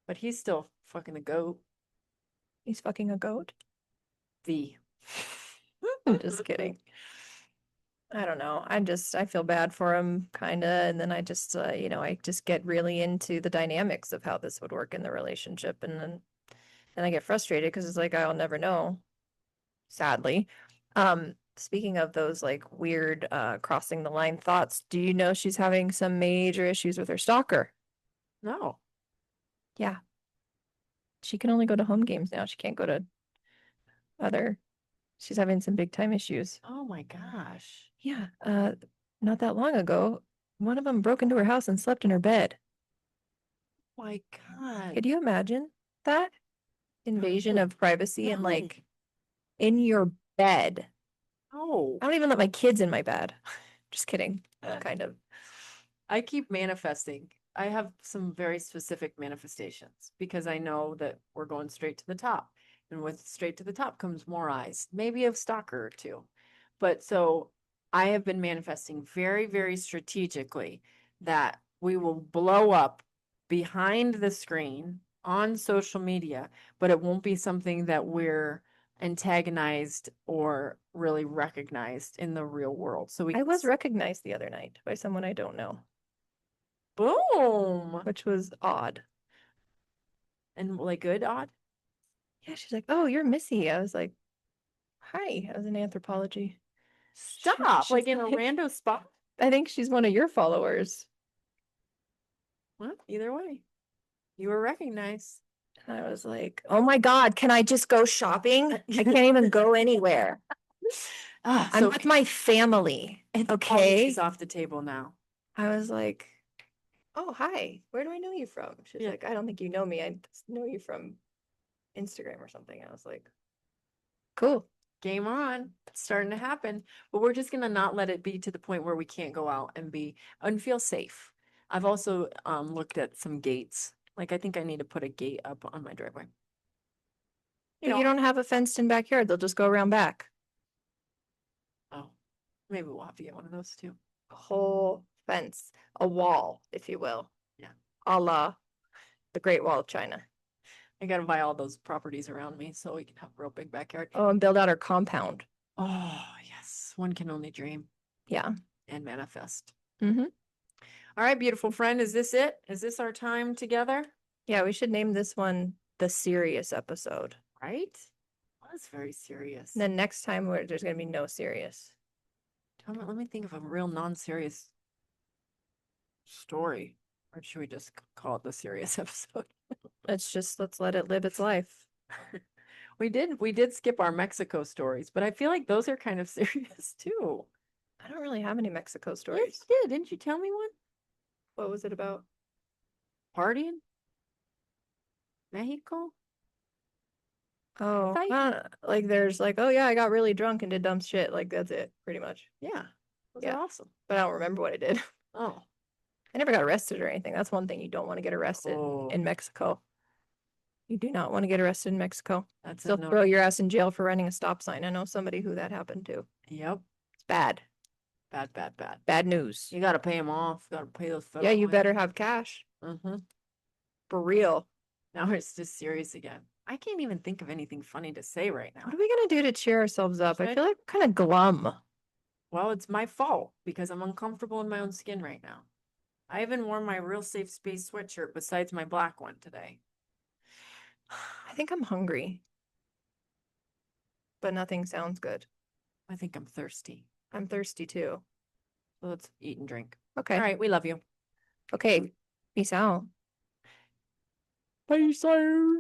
but he's still fucking the goat. He's fucking a goat. The. I'm just kidding. I don't know. I feel bad for him, kind of. And then I just, I just get really into the dynamics of how this would work in the relationship. And I get frustrated because it's like, I'll never know, sadly. Speaking of those like weird, crossing the line thoughts, do you know she's having some major issues with her stalker? No. Yeah. She can only go to home games now. She can't go to other, she's having some big time issues. Oh my gosh. Yeah. Not that long ago, one of them broke into her house and slept in her bed. My God. Could you imagine that invasion of privacy and No. like in your bed? No. I don't even let my kids in my bed. Just kidding. Kind of. I keep manifesting. I have some very specific manifestations because I know that we're going straight to the top. And with straight to the top comes more eyes, maybe a stalker or two. But so I have been manifesting very, very strategically that we will blow up behind the screen on social media, but it won't be something that we're antagonized or really recognized in the real world. So we I was recognized the other night by someone I don't know, boom. which was odd. And like good odd? Yeah, she's like, "Oh, you're Missy." I was like, "Hi." I was in anthropology. Stop. She's Like in a like, random spot. I think she's one of your followers. Well, either way, you were recognized. And I was like, "Oh my God, can I just go shopping? I can't even go anywhere. Ah, I'm so with my family." anthropology Okay. is off the table now. I was like, "Oh, hi. Where do I know you from?" She's Yeah. like, "I don't think you know me. I just know you from Instagram or something." I was like, "Cool." Game on. It's starting to happen. But we're just gonna not let it be to the point where we can't go out and be and feel safe. I've also looked at some gates. Like I think I need to put a gate up on my driveway. You But you know, don't have a fenced in backyard. They'll just go around back. Maybe we'll have to get one of those too. Whole fence, a wall, if you will, Yeah. a la the Great Wall of China. I gotta buy all those properties around me so we can have a real big backyard. Oh, and build out our compound. Oh, yes. One can only dream Yeah. and manifest. Mm-hmm. All right, beautiful friend. Is this it? Is this our time together? Yeah, we should name this one the serious episode. Right? Well, that's very serious. And then next time there's gonna be no serious. Let me think of a real non-serious story. Or should we just call it the serious episode? Let's let it live its life. We did skip our Mexico stories, but I feel like those are kind of serious too. I don't really have any Mexico Yes, stories. you did. Didn't you tell me one? What was it about? Partying? Mexico? Oh, thought like there's like, oh yeah, I got really drunk and did dumb shit. Like that's it, pretty much. Yeah. Those Yeah. are awesome. But I don't remember what I did. Oh. I never got arrested or anything. That's one thing you don't want to get arrested Oh, in Mexico. You do not want to get arrested in Mexico. that's a They'll no. throw your ass in jail for running a stop sign. I know somebody who that happened to. Yep. It's bad. Bad, bad, bad. Bad news. You gotta pay them off. You gotta pay those Yeah, you federal. better have cash. Mm-hmm. For real. Now it's just serious again. I can't even think of anything funny to say right now. What are we gonna do to cheer ourselves up? I Should- feel like kind of glum. Well, it's my fault because I'm uncomfortable in my own skin right now. I haven't worn my real safe space sweatshirt besides my black one today. I think I'm hungry, but nothing sounds good. I think I'm thirsty. I'm thirsty too. So let's eat and drink. Okay. All right, we love you. Okay. Peace out. Peace out.